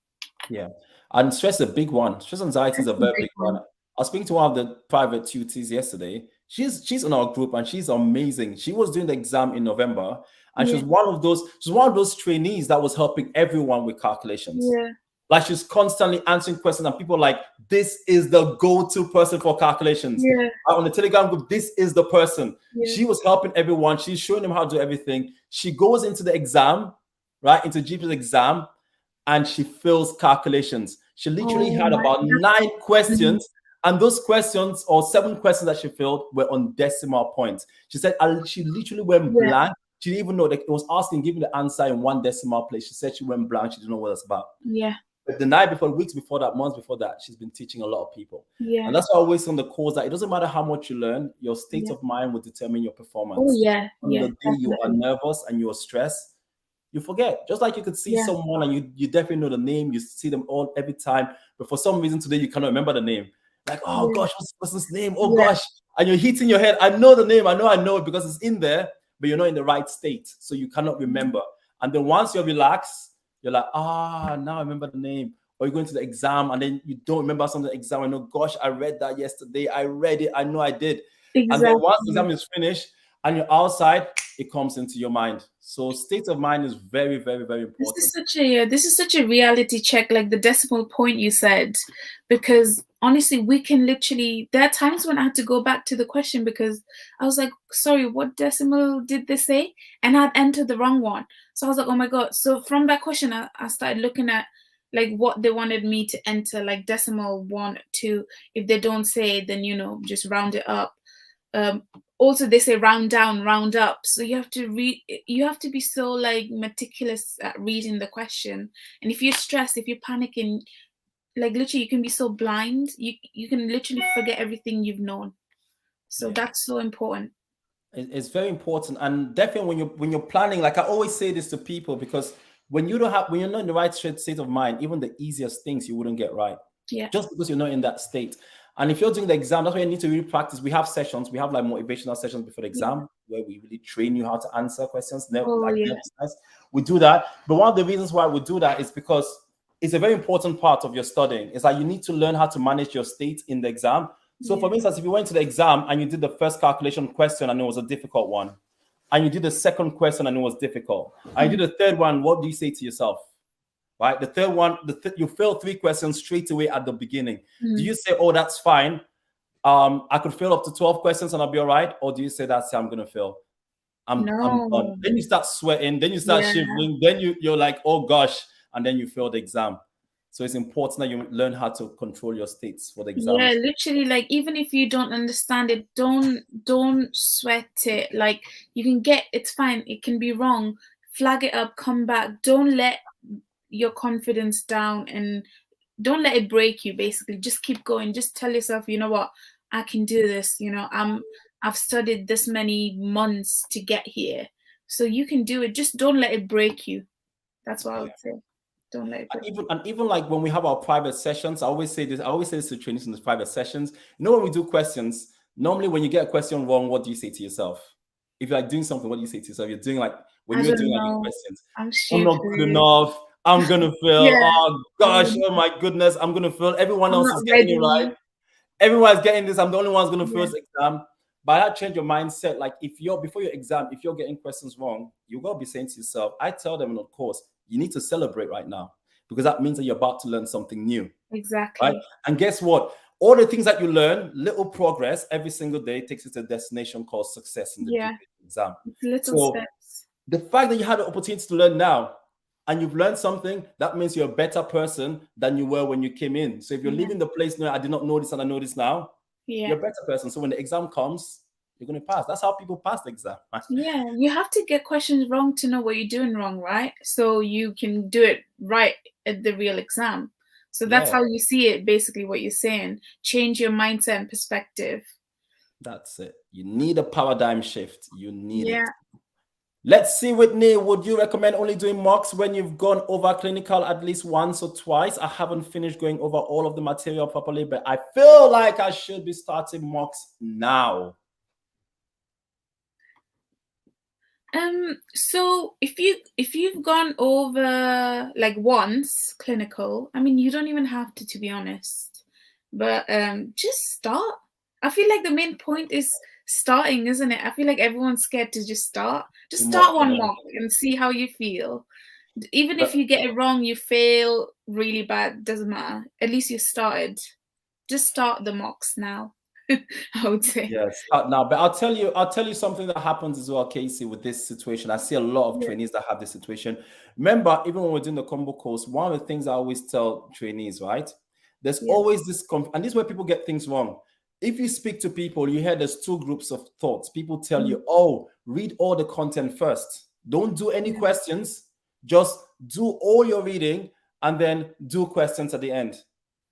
Yeah, and stress is a big one. Stress anxiety is a very big one. I was speaking to one of the private tutors yesterday. She's in our group and she's amazing. She was doing the exam in November, and she's one of those trainees that was helping everyone with calculations. Yeah. Like she's constantly answering questions, and people are like, this is the go-to person for calculations. Yeah. On the Telegram group, this is the person. Yeah. She was helping everyone. She's showing them how to do everything. She goes into the exam, right, into GPhC exam, and she fails calculations. She literally had about 9 questions, and those questions, or 7 questions that she failed, were on decimal points. She said she literally went blank. She didn't even know that it was asking, giving the answer in 1 decimal place. She said she went blank. She didn't know what it's about. Yeah. But the night before, weeks before that, months before that, she's been teaching a lot of people. Yeah. And that's why I always on the course that it doesn't matter how much you learn, your state of mind will determine your performance.
Oh, yeah.
On the day you are nervous and you're stressed, you forget. Just like you could see someone and you definitely know the name, you see them all every time, but for some reason today you cannot remember the name. Like, oh gosh, what's this name? Oh gosh. And you're hitting your head. I know the name. I know it because it's in there, but you're not in the right state. So you cannot remember. And then once you're relaxed, you're like, now I remember the name. Or you go into the exam and then you don't remember some of the exam. I know, gosh, I read that yesterday. I read it. I know I did. Exactly. And then once the exam is finished and you're outside, it comes into your mind. So state of mind is very, very, very important.
This is such a reality check, like the decimal point you said, because honestly, we can literally, there are times when I had to go back to the question because I was like, sorry, what decimal did they say? And I'd entered the wrong one. So I was like, oh my God. So from that question, I started looking at like what they wanted me to enter, like decimal 1, 2. If they don't say it, then, just round it up. Um, Also, they say round down, round up. So you have to read, you have to be so like meticulous at reading the question. And if you're stressed, if you're panicking, like literally you can be so blind, you can literally forget everything you've known. So
Yeah.
that's so important.
It's very important, and definitely when you're planning, like I always say this to people, because when you're not in the right state of mind, even the easiest things you wouldn't get right,
Yeah.
just because you're not in that state. And if you're doing the exam, that's why you need to really practice. We have sessions, we have like motivational sessions before the
Yeah.
exam where we really train you how to answer questions.
Oh
Like
yeah.
we do that. But one of the reasons why we do that is because it's a very important part of your studying. It's like you need to learn how to manage your state in the exam. So, for
Yeah.
instance, if you went to the exam and you did the first calculation question and it was a difficult one, and you did the second question and it was difficult, and you did the third one, what do you say to yourself? Right? The third one, you fail 3 questions straight away at the beginning. Do you say, "Oh, that's fine. I could fail up to 12 questions and I'll be all right," or do you say, "That's it, I'm gonna fail. I'm done."
No.
Then you start sweating, then you start
Yeah.
shivering, then you're like, "Oh gosh," and then you fail the exam. So it's important that you learn how to control your states for the
Yeah,
exams.
literally, like even if you don't understand it, don't sweat it. Like you can get, it's fine, it can be wrong. Flag it up, come back. Don't let your confidence down and don't let it break you. Basically, just keep going. Just tell yourself, you know what, I can do this. I've studied this many months to get here, so you can do it. Just don't let it break you. That's what I would say. Don't let it break you.
Even like when we have our private sessions, I always say this. I always say this to trainees in the private sessions. When we do questions, normally when you get a question wrong, what do you say to yourself? If you're like doing something, what do you say to yourself? You're doing like when
I
you're
don't
doing like your
know.
questions,
I'm
I'm not good
stupid.
enough. I'm gonna fail.
Yeah.
Oh gosh.
Um,
Oh my goodness. I'm gonna fail. Everyone
I'm
else
not
is getting it right.
ready.
Everyone's getting this. I'm the only one's gonna fail
Yeah,
this exam. But that change your mindset. Like if you're before your exam, if you're getting questions wrong, you gotta be saying to yourself, I tell them, of course, you need to celebrate right now because that means that you're about to learn something new, right?
exactly.
And guess what? All the things that you learn, little progress every single day takes you to a destination called success in the
Yeah,
GPhC exam.
it's little
So
steps.
the fact that you had the opportunity to learn now and you've learned something, that means you're a better person than you were when you came in. So if you're
Yeah,
leaving the place, no, I did not know this and I know this now,
yeah,
you're a better person. So when the exam comes, you're going to pass. That's how people pass the exam. Right?
yeah. You have to get questions wrong to know what you're doing wrong, right? So you can do it right at the real exam. So that's
Yeah,
how you see it, basically, what you're saying. Change your mindset and perspective.
that's it. You need a paradigm shift. You need it.
Yeah.
Let's see, Whitney, would you recommend only doing mocks when you've gone over clinical at least once or twice? I haven't finished going over all of the material properly, but I feel like I should be starting mocks now.
So if you've gone over like once clinical, I mean you don't even have to be honest. But just start. I feel like the main point is starting, isn't it? I feel like everyone's scared to just start. Just
Mock,
start one mock and see how you feel. Even if
but
you get it wrong, you fail really bad, doesn't matter. At least you started. Just start the mocks now. I would say.
yes, now, but I'll tell you something that happens as well, Casey, with this situation. I see a lot of
Yeah.
trainees that have this situation. Remember, even when we're doing the combo course, one of the things I always tell trainees, right? There's
Yeah.
always this, and this is where people get things wrong. If you speak to people, you hear there's 2 groups of thoughts. People tell you, oh, read all the content first. Don't do any questions. Just do all your reading and then do questions at the end.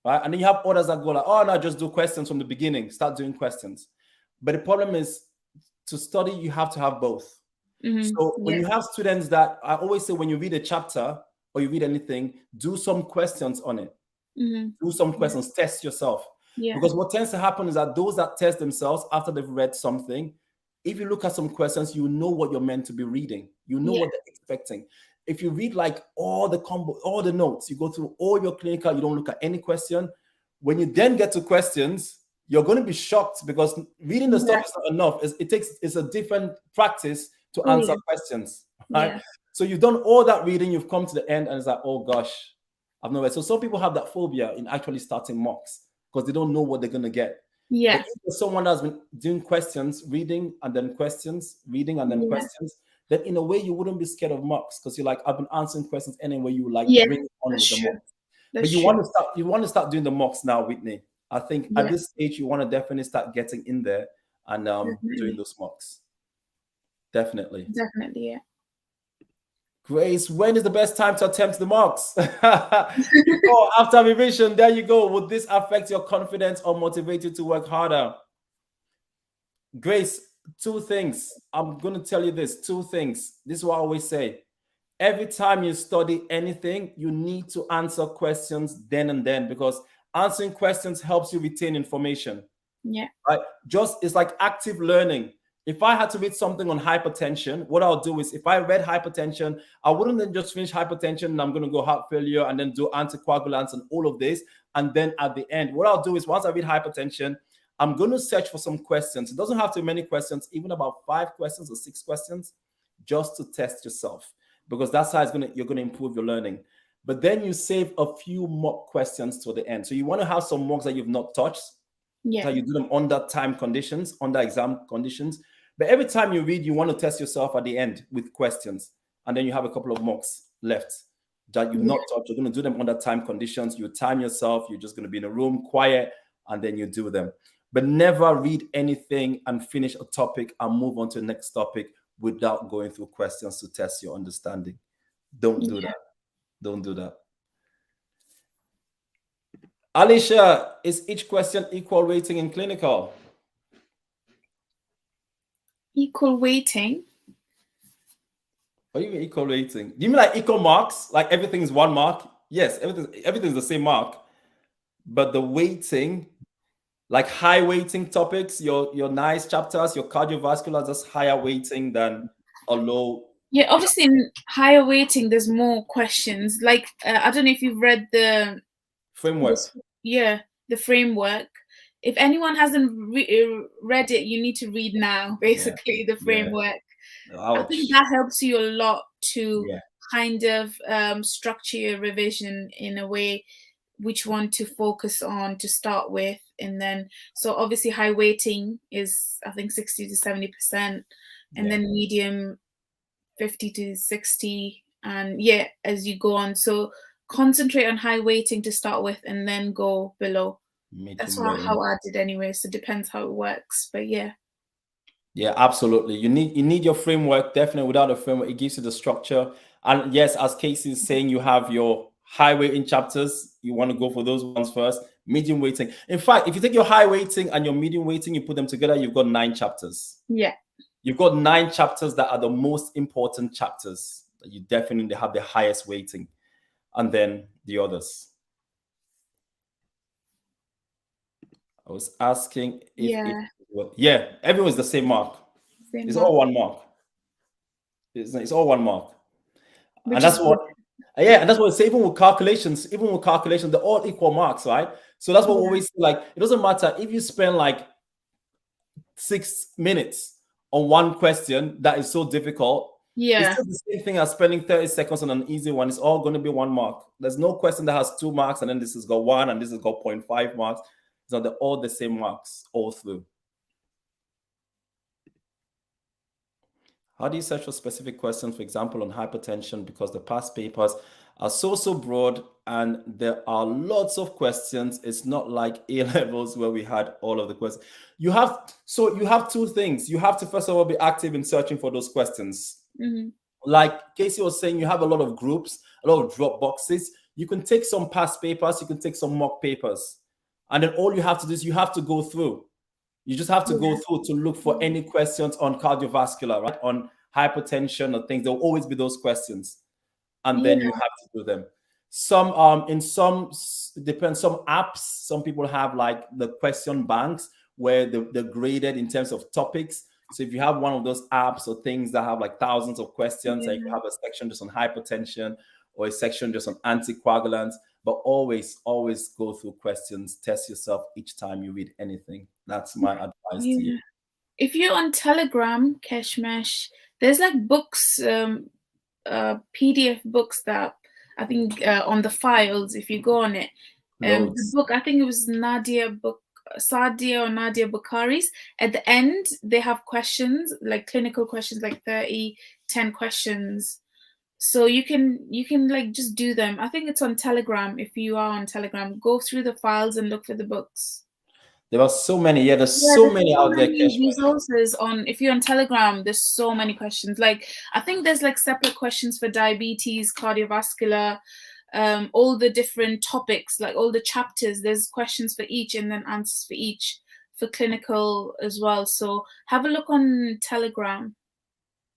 Right? And then you have others that go like, oh, no, just do questions from the beginning. Start doing questions. But the problem is to study, you have to have both. So when
Yeah.
you have students that, I always say, when you read a chapter or you read anything, do some questions on it. Do some
Yeah.
questions, test yourself.
Yeah.
Because what tends to happen is that those that test themselves after they've read something, if you look at some questions, you know what you're meant to be reading. You know
Yeah.
what they're expecting. If you read like all the notes, you go through all your clinical, you don't look at any question. When you then get to questions, you're going to be shocked because reading the stuff
Yeah.
is not enough. It's a different practice to
Oh
answer
yeah.
questions, right?
Yeah.
So you've done all that reading, you've come to the end, and it's like, oh gosh, I've no way. So some people have that phobia in actually starting mocks. because they don't know what they're gonna get.
Yeah.
But if there's someone that's been doing questions, reading and then questions, reading and then
Yeah.
questions, then in a way you wouldn't be scared of mocks because you're like, I've been answering questions anyway. You like
Yeah.
bring on
That's
with the
true.
mocks. But
That's
you
true.
want to start doing the mocks now, Whitney. I think at
Yeah.
this stage you want to definitely start getting in there and doing
Definitely.
those mocks. Definitely.
Definitely. Yeah.
Grace, when is the best time to attempt the mocks? Before, after revision, there you go. Would this affect your confidence or motivate you to work harder? Grace, two things. I'm going to tell you this, two things. This is what I always say. Every time you study anything, you need to answer questions then and then, because answering questions helps you retain information.
Yeah.
Right? It's like active learning. If I had to read something on hypertension, what I'll do is if I read hypertension, I wouldn't then just finish hypertension and I'm going to go heart failure and then do anticoagulants and all of this. And then at the end, what I'll do is once I read hypertension, I'm going to search for some questions. It doesn't have to be many questions, even about 5 questions or 6 questions, just to test yourself, because that's how you're going to improve your learning. But then you save a few mock questions to the end. So you want to have some mocks that you've not touched.
Yeah.
So you do them under time conditions, under exam conditions. But every time you read, you want to test yourself at the end with questions. And then you have a couple of mocks left that you've not touched. You're going to do them under time conditions. You time yourself. You're just going to be in a room, quiet, and then you do them. But never read anything and finish a topic and move on to the next topic without going through questions to test your understanding. Don't do that. Don't do that. Alicia, is each question equal weighting in clinical?
Equal weighting?
What do you mean equal weighting? Do you mean like equal marks? Like everything's 1 mark? Yes, everything's the same mark. But the weighting, like high weighting topics, your nice chapters, your cardiovascular, that's higher weighting than a low.
Yeah, obviously in higher weighting, there's more questions. Like, I don't know if you've read the
framework.
The framework. If anyone hasn't read it, you need to read now, basically, the framework. I think that helps you a lot to kind of structure your revision in a way which one to focus on to start with. And then, so obviously high weighting is, I think, 60 to 70%, and then medium 50 to 60, and as you go on. So concentrate on high weighting to start with and then go below. That's how I did anyway. So it depends how it works. But yeah,
absolutely. You need your framework. Definitely, without a framework, it gives you the structure. And yes, as Casey is saying, you have your high weighting chapters. You want to go for those ones first. Medium weighting. In fact, if you take your high weighting and your medium weighting, you put them together, you've got 9 chapters.
Yeah.
You've got 9 chapters that are the most important chapters that you definitely have the highest weighting, and then the others. I was asking if everyone's the same mark. It's all 1 mark. It's all 1 mark. And that's what and that's what it's even with calculations, they're all equal marks, right? So that's what we always say, like, it doesn't matter if you spend like 6 minutes on one question that is so difficult. It's still the same thing as spending 30 seconds on an easy one. It's all going to be 1 mark. There's no question that has 2 marks and then this has got 1 and this has got 0.5 marks. So they're all the same marks all through. How do you search for specific questions, for example, on hypertension? Because the past papers are so broad and there are lots of questions. It's not like A levels where we had all of the questions. You have 2 things. You have to first of all be active in searching for those questions. Like Casey was saying, you have a lot of groups, a lot of drop boxes. You can take some past papers, you can take some mock papers. And then all you have to do is you have to go through. You just have to go through to look for any questions on cardiovascular, right? On hypertension or things. There will always be those questions. And then you have to do them. Some depends. Some apps, some people have like the question banks where they're graded in terms of topics. So if you have one of those apps or things that have like thousands of questions, and you have a section just on hypertension or a section just on anticoagulants, but always go through questions, test yourself each time you read anything. That's my advice to you.
If you're on Telegram, Keshmesh, there's like books, PDF books that I think on the files, if you go on it, The
Loads.
book, I think it was Sadia or Nadia Bukhari's. At the end, they have questions, like clinical questions, like 30, 10 questions. So you can like just do them. I think it's on Telegram. If you are on Telegram, go through the files and look for the books.
There are so many. Yeah, there's
Yeah,
so
there's
many
so
out there,
many
Keshma.
resources on. If you're on Telegram, there's so many questions. Like I think there's like separate questions for diabetes, cardiovascular, all the different topics, like all the chapters. There's questions for each, and then answers for each for clinical as well. So have a look on Telegram.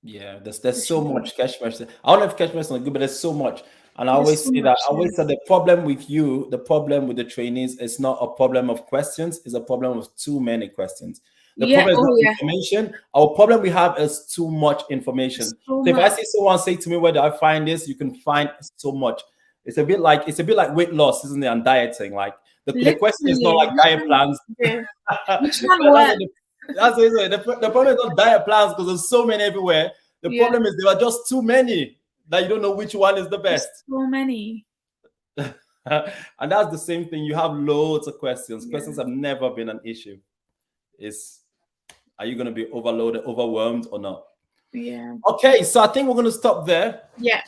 Yeah, there's
For
so
sure.
much Keshma. I don't know if Keshma is not good, but there's so much. And I
There's
always
so
say that
much.
I always say the problem with you, the problem with the trainees is not a problem of questions, it's a problem of too many questions. The
Yeah.
problem is not
Oh yeah.
information. Our problem we have is too much information.
So
So if I
much.
see someone say to me, where do I find this? You can find so much. It's a bit like weight loss, isn't it? And dieting. Like the question is not
Literally.
like diet plans.
Yeah. Which
But
one works?
that's what it is. The problem is not diet plans because there's so many everywhere. The
Yeah.
problem is there are just too many that you don't know which one is the
There's
best.
so many.
And that's the same thing. You have loads of questions.
Yeah.
Questions have never been an issue. Are you going to be overloaded, overwhelmed, or not?
Yeah.
Okay, so I think we're going to stop there.
Yeah.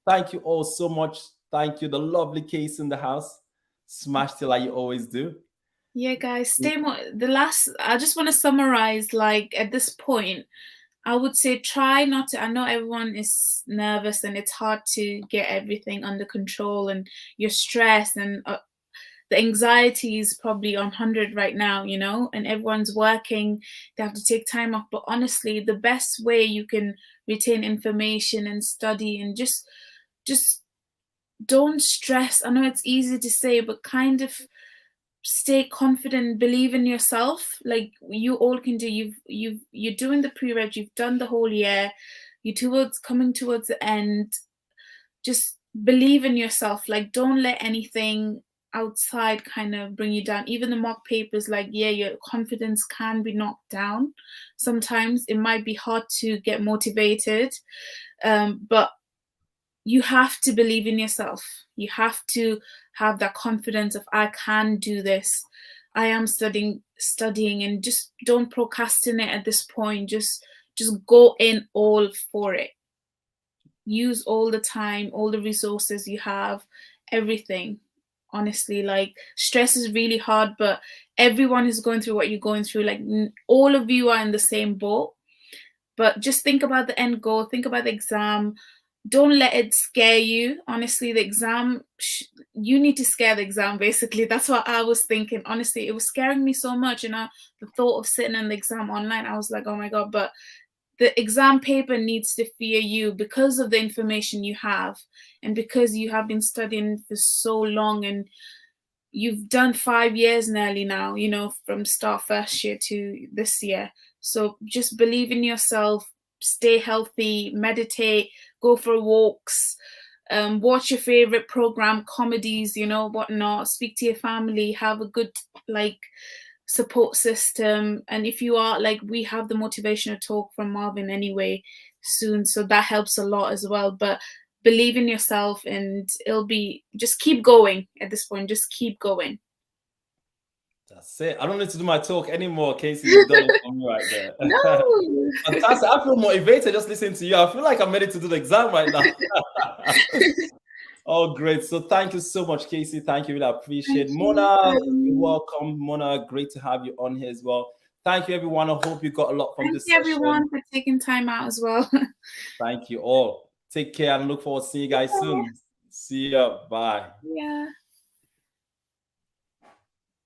Thank you all so much. Thank you, the lovely Case in the house. Smashed it like you always do.
Yeah, guys, stay more. I just want to summarize, like, at this point, I would say try not to. I know everyone is nervous and it's hard to get everything under control, and you're stressed, and the anxiety is probably on 100 right now, and everyone's working. They have to take time off. But honestly, the best way you can retain information and study and just don't stress. I know it's easy to say, but kind of stay confident, believe in yourself. Like you all can do. You're doing the pre-reg, you've done the whole year, you're coming towards the end. Just believe in yourself. Like don't let anything outside kind of bring you down. Even the mock papers, like, yeah, your confidence can be knocked down sometimes. It might be hard to get motivated, but you have to believe in yourself. You have to have that confidence of, I can do this. I am studying, and just don't procrastinate at this point. Just go in all for it. Use all the time, all the resources you have, everything. Honestly, like, stress is really hard, but everyone is going through what you're going through. Like all of you are in the same boat. But just think about the end goal, think about the exam. Don't let it scare you. Honestly, the exam, you need to scare the exam, basically. That's what I was thinking. Honestly, it was scaring me so much. The thought of sitting in the exam online, I was like, oh my God. But the exam paper needs to fear you because of the information you have, and because you have been studying for so long, and you've done 5 years nearly now, from start first year to this year. So just believe in yourself, stay healthy, meditate, go for walks, watch your favorite program, comedies, whatnot, speak to your family, have a good, like, support system. And if you are, like, we have the motivational talk from Marvin anyway soon, so that helps a lot as well. But believe in yourself, and just keep going at this point. Just keep going.
That's it. I don't need to do my talk anymore, Casey. You've done it for me right there.
No.
Fantastic. I feel motivated just listening to you. I feel like I'm ready to do the exam right now. Oh, great. So thank you so much, Casey. Thank you. Really appreciate it. Mona, you're welcome. Mona, great to have you on here as well. Thank you, everyone. I hope you got a lot from this session.
Thank you, everyone, for taking time out as well.
Thank you all. Take care and look forward to seeing you guys soon. See ya. Bye.
Yeah.